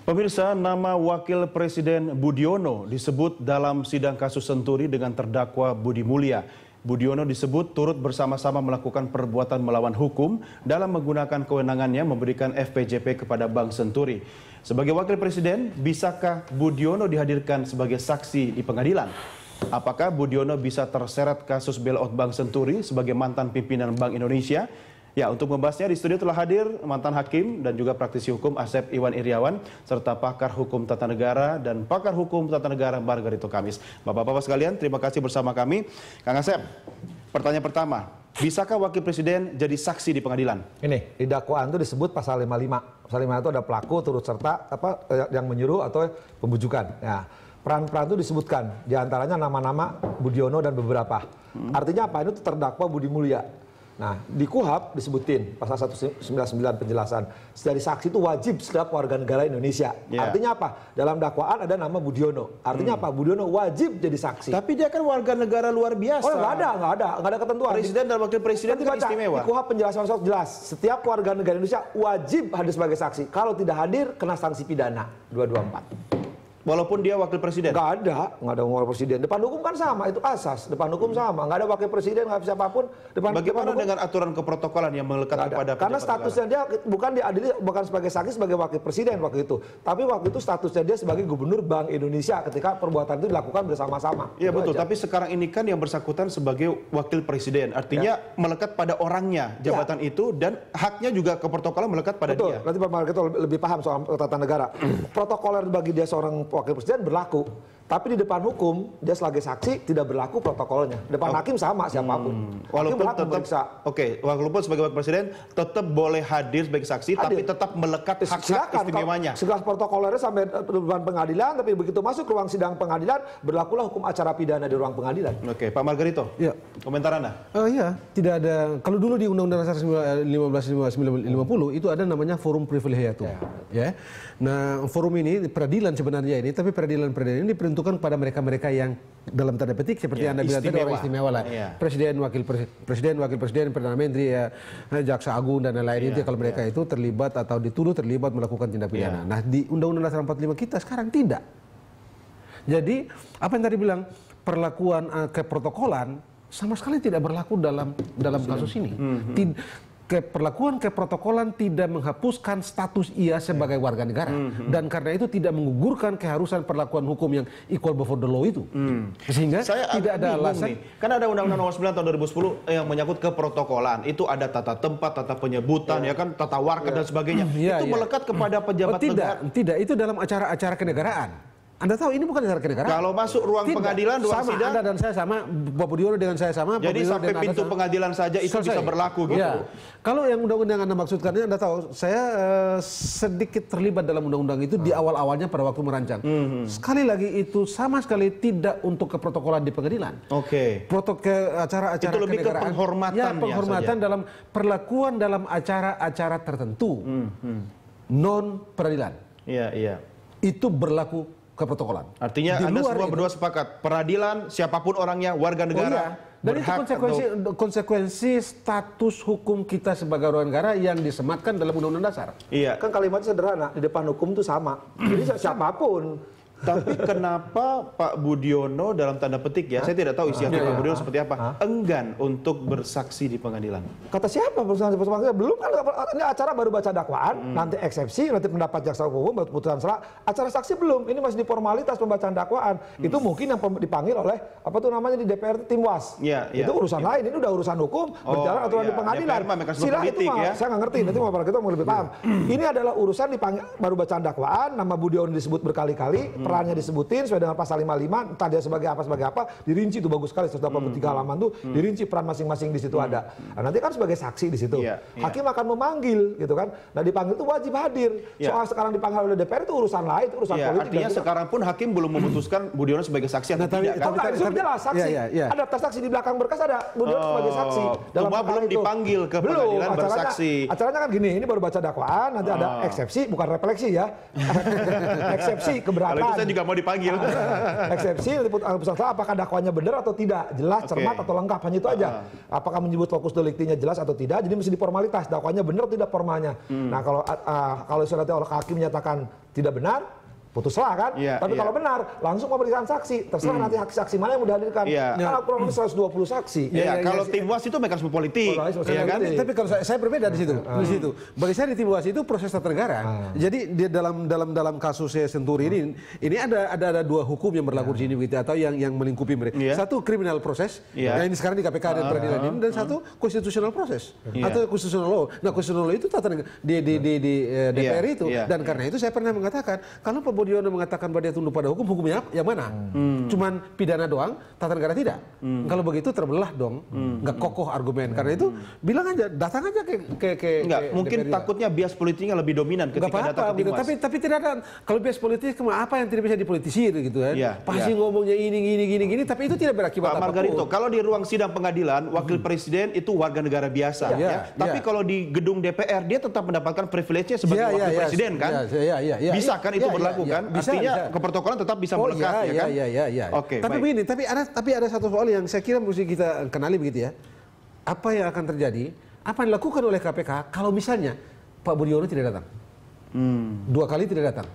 Pemirsa, nama Wakil Presiden Budiono disebut dalam sidang kasus Senturi dengan terdakwa Budi Mulya. Budiono disebut turut bersama-sama melakukan perbuatan melawan hukum dalam menggunakan kewenangannya memberikan FPJP kepada Bank Senturi. Sebagai Wakil Presiden, bisakah Budiono dihadirkan sebagai saksi di pengadilan? Apakah Budiono bisa terseret kasus bailout Bank Senturi sebagai mantan pimpinan Bank Indonesia? Ya, untuk membahasnya di studio telah hadir mantan hakim dan juga praktisi hukum Asep Iwan Iriawan serta pakar hukum tata negara dan pakar hukum tata negara Margarito Kamis. Bapak-bapak sekalian, terima kasih bersama kami. Kang Asep, pertanyaan pertama, bisakah Wakil Presiden jadi saksi di pengadilan? Ini, di dakwaan itu disebut pasal 55. Pasal 55 itu ada pelaku turut serta yang menyuruh atau pembujukan. Ya, peran-peran itu disebutkan, diantaranya nama-nama Budiono dan beberapa. Artinya apa? Ini terdakwa Budi Mulya. Nah, di KUHP disebutin pasal 199 penjelasan. Dari saksi itu wajib setiap warga negara Indonesia. Artinya apa? Dalam dakwaan ada nama Budiono. Artinya apa? Budiono wajib jadi saksi. Tapi dia kan warga negara luar biasa. Oh, nggak ada ketentuan. Presiden dan wakil presiden kan istimewa. Di KUHP penjelasan jelas. Setiap warga negara Indonesia wajib hadir sebagai saksi. Kalau tidak hadir, kena sanksi pidana 224. Walaupun dia wakil presiden? Nggak ada wakil presiden. Depan hukum kan sama, itu asas. Depan hukum sama, nggak ada wakil presiden, nggak siapapun. Bagaimana dengan aturan keprotokolan yang melekat kepada karena statusnya dia bukan diadili, bukan sebagai saksi, sebagai wakil presiden waktu itu. Tapi waktu itu statusnya dia sebagai gubernur Bank Indonesia ketika perbuatan itu dilakukan bersama-sama. Iya betul, tapi sekarang ini kan yang bersangkutan sebagai wakil presiden. Artinya melekat pada orangnya jabatan itu dan haknya juga keprotokolan melekat pada dia. Nanti Pak Margarito lebih paham soal tata negara. Protokoler bagi dia seorang wakil presiden berlaku, tapi di depan hukum dia sebagai saksi tidak berlaku protokolnya. Depan hakim sama siapapun. Walaupun walaupun sebagai wakil presiden tetap boleh hadir sebagai saksi, tapi tetap melekat hak-hak istimewanya. Segala protokolernya sampai depan pengadilan, tapi begitu masuk ke ruang sidang pengadilan berlakulah hukum acara pidana di ruang pengadilan. Oke, Pak Margarito. Ya. Komentar Anda? Iya, tidak ada. Kalau dulu di Undang-Undang Dasar 1550 itu ada namanya forum privilegiatum. Ya. Nah, forum ini peradilan sebenarnya ini, tapi peradilan ini diperuntukkan pada mereka-mereka yang dalam tanda petik seperti Anda bilang tadi orang istimewa lah. Presiden, wakil presiden, perdana menteri, jaksa agung dan lain-lain itu kalau mereka itu terlibat atau dituduh terlibat melakukan tindak pidana. Nah, di Undang-Undang Dasar 45 kita sekarang tidak. Jadi, apa yang tadi bilang perlakuan keprotokolan sama sekali tidak berlaku dalam kasus ini. Perlakuan keprotokolan tidak menghapuskan status ia sebagai warga negara dan karena itu tidak menggugurkan keharusan perlakuan hukum yang equal before the law itu. Sehingga saya tidak ada alasan. Kan ada Undang-Undang Nomor 9 tahun 2010 yang menyangkut keprotokolan. Itu ada tata tempat, tata penyebutan, ya kan, tata warga dan sebagainya. Itu melekat kepada pejabat negara. Tidak, itu dalam acara-acara kenegaraan. Anda tahu ini bukan acara kenegaraan. Kalau masuk ruang pengadilan, ruang sidang, Anda dan saya sama, Pak Budiono dengan saya sama. Jadi sampai pintu pengadilan saja itu bisa berlaku gitu. Ya. Kalau yang undang-undang yang Anda maksudkan ini, Anda tahu, saya sedikit terlibat dalam undang-undang itu di awal-awalnya pada waktu merancang. Sekali lagi itu sama sekali tidak untuk keprotokolan di pengadilan. Acara-acara itu lebih ke penghormatan. Ya, penghormatan dalam perlakuan dalam acara-acara tertentu. Non peradilan. Iya. Itu berlaku keprotokolan. Artinya Anda semua berdua sepakat, peradilan siapapun orangnya warga negara. Dan itu konsekuensi status hukum kita sebagai warga negara yang disematkan dalam Undang-Undang Dasar. Iya. Kan kalimatnya sederhana, di depan hukum itu sama. Jadi siapapun. Tapi kenapa Pak Budiono dalam tanda petik ya, saya tidak tahu isi hati Pak Budiono seperti apa, enggan untuk bersaksi di pengadilan? Kata siapa bersaksi di pengadilan? Belum kan, ini acara baru baca dakwaan, nanti eksepsi, nanti pendapat jaksa hukum, putusan selah, acara saksi belum, ini masih di formalitas pembacaan dakwaan. Itu mungkin yang dipanggil oleh, apa tuh namanya di DPR, tim was. Itu urusan lain, ini udah urusan hukum, berjalan aturan di pengadilan. Sila itu saya nggak ngerti, nanti mau kita mau lebih paham. Ini adalah urusan baru bacaan dakwaan, nama Budiono disebut berkali-kali, perannya disebutin sesuai dengan pasal 55, entah dia sebagai apa, dirinci itu bagus sekali 183 halaman tuh, dirinci peran masing-masing di situ ada. Nah, nanti kan sebagai saksi di situ. Hakim akan memanggil gitu kan. Nah, dipanggil itu wajib hadir. Soal sekarang dipanggil oleh DPR itu urusan lain, itu urusan politik. Artinya sekarang pun hakim belum memutuskan Budiono sebagai saksi atau tidak kan? Tapi jelas saksi. Ada daftar saksi di belakang berkas ada Budiono sebagai saksi. Cuma belum dipanggil ke pengadilan bersaksi. Acaranya kan gini, ini baru baca dakwaan, nanti ada eksepsi, bukan refleksi ya. Eksepsi keberatan. saya juga mau dipanggil. Eksepsi nanti putusan selah apakah dakwanya benar atau tidak, jelas, cermat atau lengkap, hanya itu aja. Apakah menyebut fokus deliktinya jelas atau tidak, jadi mesti diformalitas, dakwanya benar atau tidak formalnya. Nah kalau nanti oleh hakim menyatakan tidak benar, putuslah kan. Tapi kalau benar, langsung pemeriksaan saksi. Terserah nanti saksi mana yang mau dihadirkan. Karena kurang lebih 120 saksi. Kalau tim UAS itu mekanisme politik. Tapi kalau saya berbeda di situ. Di situ. Bagi saya di tim UAS itu proses tata negara. Jadi di dalam kasus Senturi ini ada dua hukum yang berlaku di sini begitu, atau yang melingkupi mereka. Satu kriminal proses, yang ini sekarang di KPK dan peradilan ini, dan satu konstitusional proses atau konstitusional law. Nah, konstitusional law itu tata negara di DPR itu. Dan karena itu saya pernah mengatakan, kalau Pak Budiono mengatakan bahwa dia tunduk pada hukum, hukumnya yang mana? Cuman pidana doang, tata negara tidak. Kalau begitu terbelah dong, nggak kokoh argumen. Karena itu bilang aja, datang aja ke mungkin DPR. takutnya bias politiknya lebih dominan ketika datang ke tim UAS. Tapi tidak ada. Kalau bias politik, apa yang tidak bisa dipolitisir gitu kan? Pasti ngomongnya ini, tapi itu tidak berakibat Pak Margarito, kalau di ruang sidang pengadilan, wakil presiden itu warga negara biasa. Tapi kalau di gedung DPR, dia tetap mendapatkan privilege-nya sebagai wakil presiden kan? Bisa kan itu berlaku kan? Artinya keprotokolan tetap bisa melekat ya kan? Oke, tapi begini, tapi ada satu soal yang saya kira mesti kita kenali begitu ya. Apa yang akan terjadi? Apa yang dilakukan oleh KPK kalau misalnya Pak Budiono tidak datang? 2 kali tidak datang.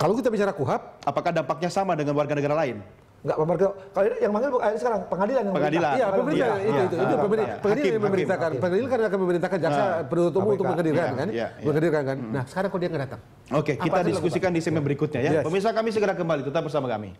Kalau kita bicara KUHAP, apakah dampaknya sama dengan warga negara lain? Enggak, Pak Margarito. Kalau ini yang manggil sekarang pengadilan yang Pengadilan. Iya, pemerintah itu pengadilan yang memerintahkan. Pengadilan kan akan memerintahkan jaksa penuntut umum untuk menghadirkan kan? Menghadirkan kan. Nah, sekarang kalau dia nggak datang. Oke, kita diskusikan di segmen berikutnya ya. Pemirsa, kami segera kembali, tetap bersama kami.